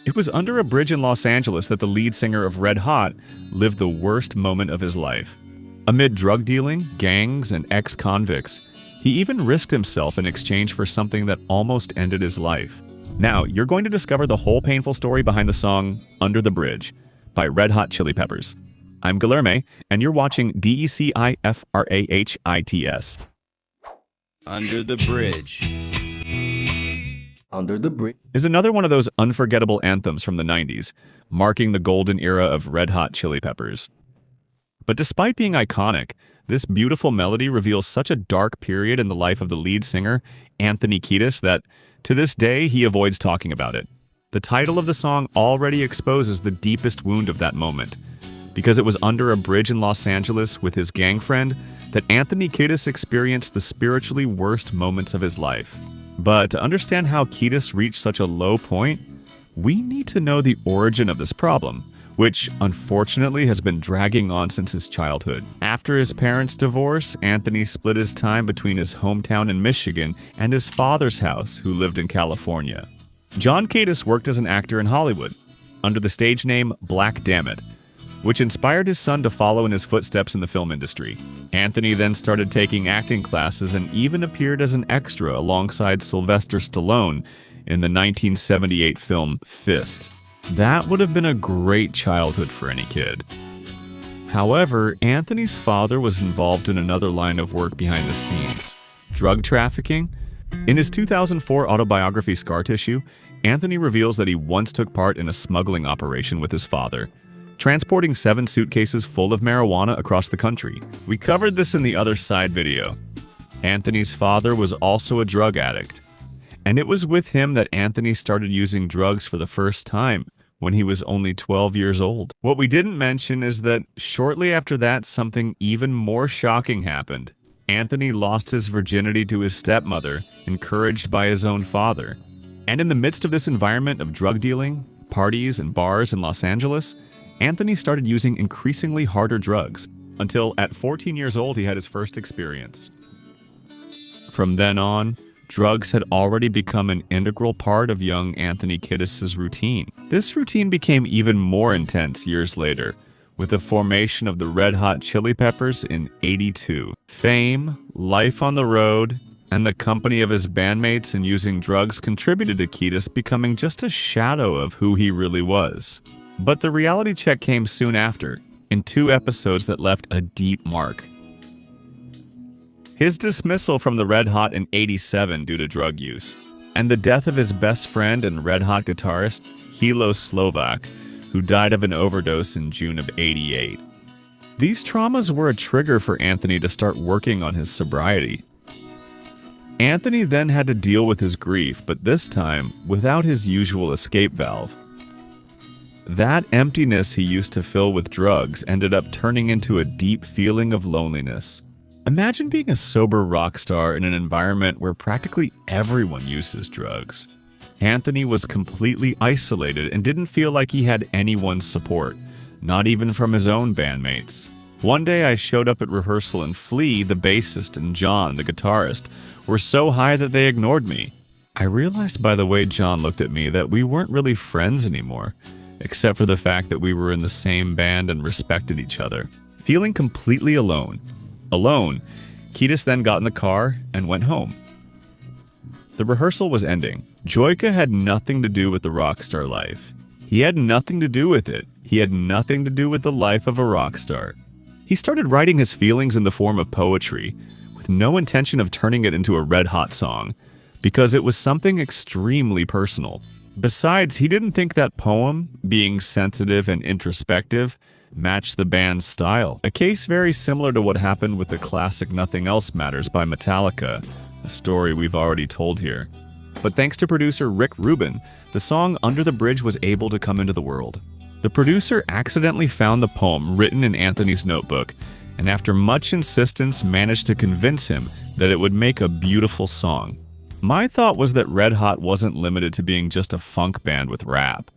It was under a bridge in Los Angeles that the lead singer of Red Hot lived the worst moment of his life. Amid drug dealing, gangs, and ex-convicts, he even risked himself in exchange for something that almost ended his life. Now, you're going to discover the whole painful story behind the song Under the Bridge by Red Hot Chili Peppers. I'm Guilherme, and you're watching DECIFRAHITS. Under the Bridge. Under the Bridge is another one of those unforgettable anthems from the 90s, marking the golden era of Red Hot Chili Peppers. But despite being iconic, this beautiful melody reveals such a dark period in the life of the lead singer, Anthony Kiedis, that to this day he avoids talking about it. The title of the song already exposes the deepest wound of that moment, because it was under a bridge in Los Angeles with his gang friend that Anthony Kiedis experienced the spiritually worst moments of his life. But to understand how Kiedis reached such a low point, we need to know the origin of this problem, which unfortunately has been dragging on since his childhood. After his parents' divorce, Anthony split his time between his hometown in Michigan and his father's house, who lived in California. John Kiedis worked as an actor in Hollywood, under the stage name Black Dammit, which inspired his son to follow in his footsteps in the film industry. Anthony then started taking acting classes and even appeared as an extra alongside Sylvester Stallone in the 1978 film Fist. That would have been a great childhood for any kid. However, Anthony's father was involved in another line of work behind the scenes: drug trafficking. In his 2004 autobiography Scar Tissue, Anthony reveals that he once took part in a smuggling operation with his father, transporting 7 suitcases full of marijuana across the country. We covered this in the Other Side video. Anthony's father was also a drug addict, and it was with him that Anthony started using drugs for the first time when he was only 12 years old. What we didn't mention is that shortly after that, something even more shocking happened. Anthony lost his virginity to his stepmother, encouraged by his own father. And in the midst of this environment of drug dealing, parties, and bars in Los Angeles, Anthony started using increasingly harder drugs, until at 14 years old he had his first experience. From then on, drugs had already become an integral part of young Anthony Kiedis' routine. This routine became even more intense years later, with the formation of the Red Hot Chili Peppers in '82. Fame, life on the road, and the company of his bandmates in using drugs contributed to Kiedis becoming just a shadow of who he really was. But the reality check came soon after, in 2 episodes that left a deep mark. His dismissal from the Red Hot in '87 due to drug use, and the death of his best friend and Red Hot guitarist, Hilo Slovak, who died of an overdose in June of '88. These traumas were a trigger for Anthony to start working on his sobriety. Anthony then had to deal with his grief, but this time without his usual escape valve. That emptiness he used to fill with drugs ended up turning into a deep feeling of loneliness. Imagine being a sober rock star in an environment where practically everyone uses drugs. Anthony was completely isolated and didn't feel like he had anyone's support, not even from his own bandmates. One day I showed up at rehearsal and Flea, the bassist, and John, the guitarist, were so high that they ignored me. I realized by the way John looked at me that we weren't really friends anymore, except for the fact that we were in the same band and respected each other. Feeling completely alone, Kiedis then got in the car and went home. The rehearsal was ending. Joyka had nothing to do with the rock star life. He had nothing to do with it. He had nothing to do with the life of a rock star. He started writing his feelings in the form of poetry, with no intention of turning it into a Red Hot song, because it was something extremely personal. Besides, he didn't think that poem, being sensitive and introspective, matched the band's style. A case very similar to what happened with the classic Nothing Else Matters by Metallica, a story we've already told here. But thanks to producer Rick Rubin, the song Under the Bridge was able to come into the world. The producer accidentally found the poem written in Anthony's notebook, and after much insistence managed to convince him that it would make a beautiful song. My thought was that Red Hot wasn't limited to being just a funk band with rap.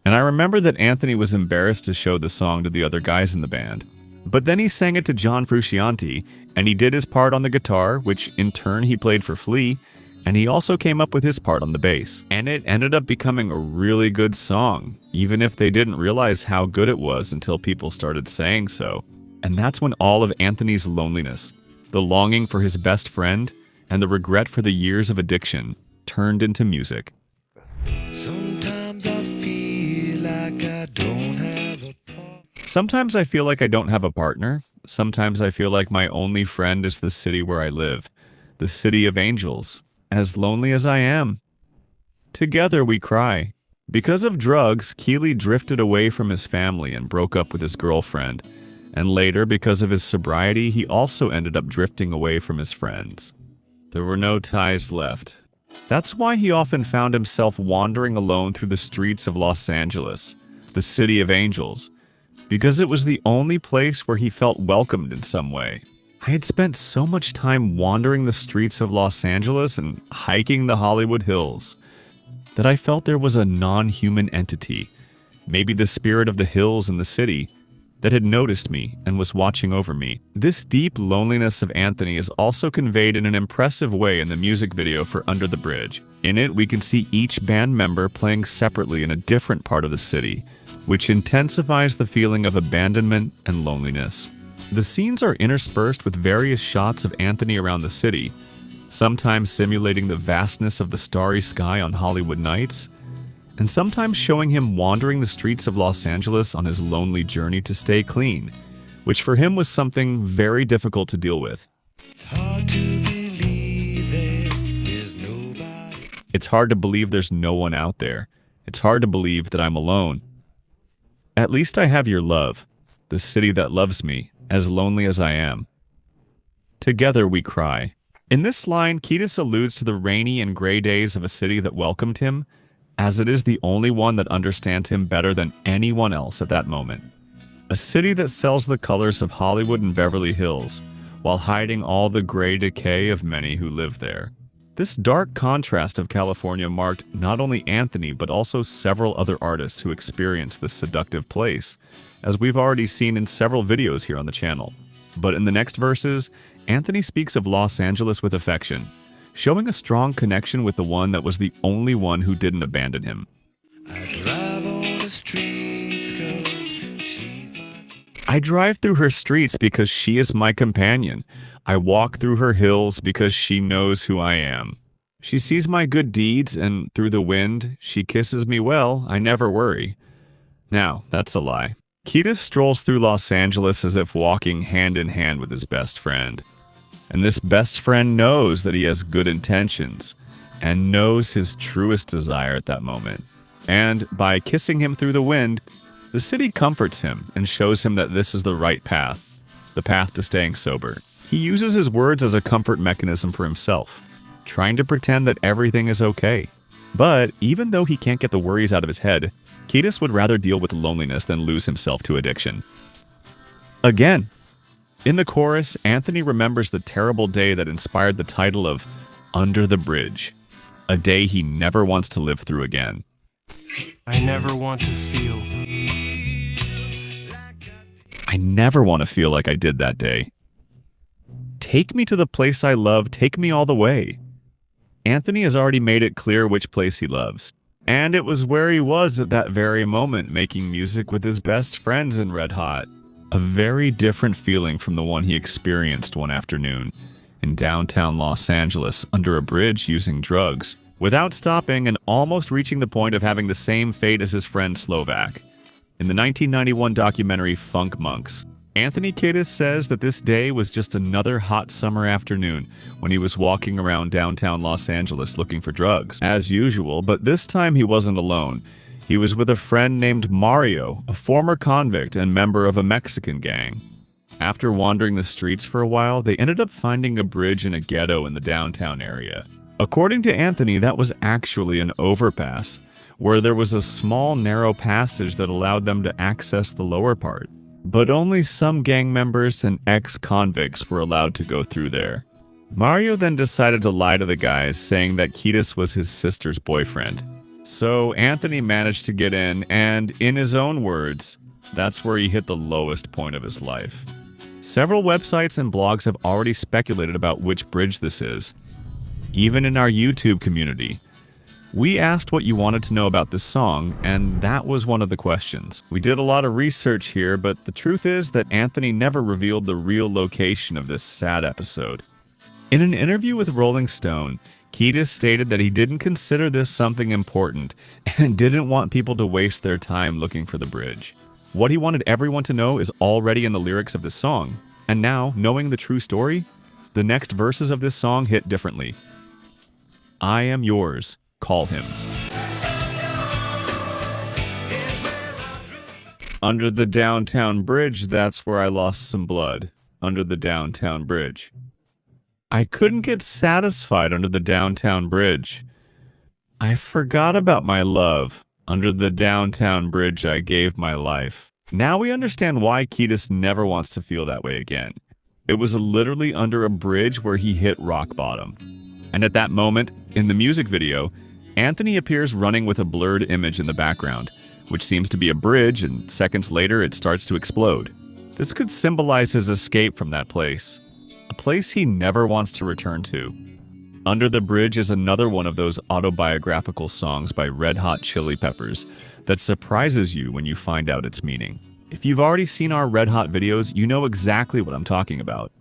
And I remember that Anthony was embarrassed to show the song to the other guys in the band. But then he sang it to John Frusciante, and he did his part on the guitar, which in turn he played for Flea, And he also came up with his part on the bass. And it ended up becoming a really good song, even if they didn't realize how good it was until people started saying so. And that's when all of Anthony's loneliness, the longing for his best friend, and the regret for the years of addiction turned into music. Sometimes I feel like I don't have a partner. Sometimes I feel like I don't have a partner. Sometimes I feel like my only friend is the city where I live, the city of angels, as lonely as I am. Together we cry. Because of drugs, Keely drifted away from his family and broke up with his girlfriend. And later, because of his sobriety, he also ended up drifting away from his friends. There were no ties left. That's why he often found himself wandering alone through the streets of Los Angeles, the city of angels, because it was the only place where he felt welcomed in some way. I had spent so much time wandering the streets of Los Angeles and hiking the Hollywood Hills that I felt there was a non-human entity, maybe the spirit of the hills and the city, that had noticed me and was watching over me. This deep loneliness of Anthony is also conveyed in an impressive way in the music video for Under the Bridge. In it, we can see each band member playing separately in a different part of the city, which intensifies the feeling of abandonment and loneliness. The scenes are interspersed with various shots of Anthony around the city, sometimes simulating the vastness of the starry sky on Hollywood nights, and sometimes showing him wandering the streets of Los Angeles on his lonely journey to stay clean, which for him was something very difficult to deal with. It's hard to believe there's nobody. It's hard to believe there's no one out there. It's hard to believe that I'm alone. At least I have your love, the city that loves me, as lonely as I am. Together we cry. In this line, Kiedis alludes to the rainy and gray days of a city that welcomed him, as it is the only one that understands him better than anyone else at that moment. A city that sells the colors of Hollywood and Beverly Hills, while hiding all the gray decay of many who live there. This dark contrast of California marked not only Anthony, but also several other artists who experienced this seductive place, as we've already seen in several videos here on the channel. But in the next verses, Anthony speaks of Los Angeles with affection, showing a strong connection with the one that was the only one who didn't abandon him. I drive on the streets 'cause she's my... I drive through her streets because she is my companion. I walk through her hills because she knows who I am. She sees my good deeds, and through the wind, she kisses me well. I never worry. Now, that's a lie. Kiedis strolls through Los Angeles as if walking hand in hand with his best friend. And this best friend knows that he has good intentions and knows his truest desire at that moment. And by kissing him through the wind, the city comforts him and shows him that this is the right path, the path to staying sober. He uses his words as a comfort mechanism for himself, trying to pretend that everything is okay. But even though he can't get the worries out of his head, Kiedis would rather deal with loneliness than lose himself to addiction. Again, in the chorus, Anthony remembers the terrible day that inspired the title of Under the Bridge, a day he never wants to live through again. I never want to feel. I never want to feel like I did that day. Take me to the place I love, take me all the way. Anthony has already made it clear which place he loves. And it was where he was at that very moment, making music with his best friends in Red Hot. A very different feeling from the one he experienced one afternoon in downtown Los Angeles under a bridge using drugs, without stopping and almost reaching the point of having the same fate as his friend Slovak. In the 1991 documentary Funk Monks, Anthony Kiedis says that this day was just another hot summer afternoon when he was walking around downtown Los Angeles looking for drugs, as usual, but this time he wasn't alone. He was with a friend named Mario, a former convict and member of a Mexican gang. After wandering the streets for a while, they ended up finding a bridge in a ghetto in the downtown area. According to Anthony, that was actually an overpass, where there was a small narrow passage that allowed them to access the lower part. But only some gang members and ex-convicts were allowed to go through there. Mario then decided to lie to the guys, saying that Kiedis was his sister's boyfriend. So Anthony managed to get in, and in his own words, that's where he hit the lowest point of his life. Several websites and blogs have already speculated about which bridge this is. even in our YouTube community. We asked what you wanted to know about this song, and that was one of the questions. We did a lot of research here, but the truth is that Anthony never revealed the real location of this sad episode. In an interview with Rolling Stone, Kiedis stated that he didn't consider this something important and didn't want people to waste their time looking for the bridge. What he wanted everyone to know is already in the lyrics of this song. And now, knowing the true story, the next verses of this song hit differently. I am yours. Call him. Under the downtown bridge, that's where I lost some blood. Under the downtown bridge. I couldn't get satisfied under the downtown bridge. I forgot about my love. Under the downtown bridge, I gave my life. Now we understand why Kiedis never wants to feel that way again. It was literally under a bridge where he hit rock bottom. And at that moment, in the music video, Anthony appears running with a blurred image in the background, which seems to be a bridge, and seconds later it starts to explode. This could symbolize his escape from that place, a place he never wants to return to. Under the Bridge is another one of those autobiographical songs by Red Hot Chili Peppers that surprises you when you find out its meaning. If you've already seen our Red Hot videos, you know exactly what I'm talking about.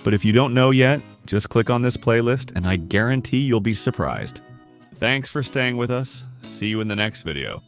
But if you don't know yet, just click on this playlist and I guarantee you'll be surprised. Thanks for staying with us. See you in the next video.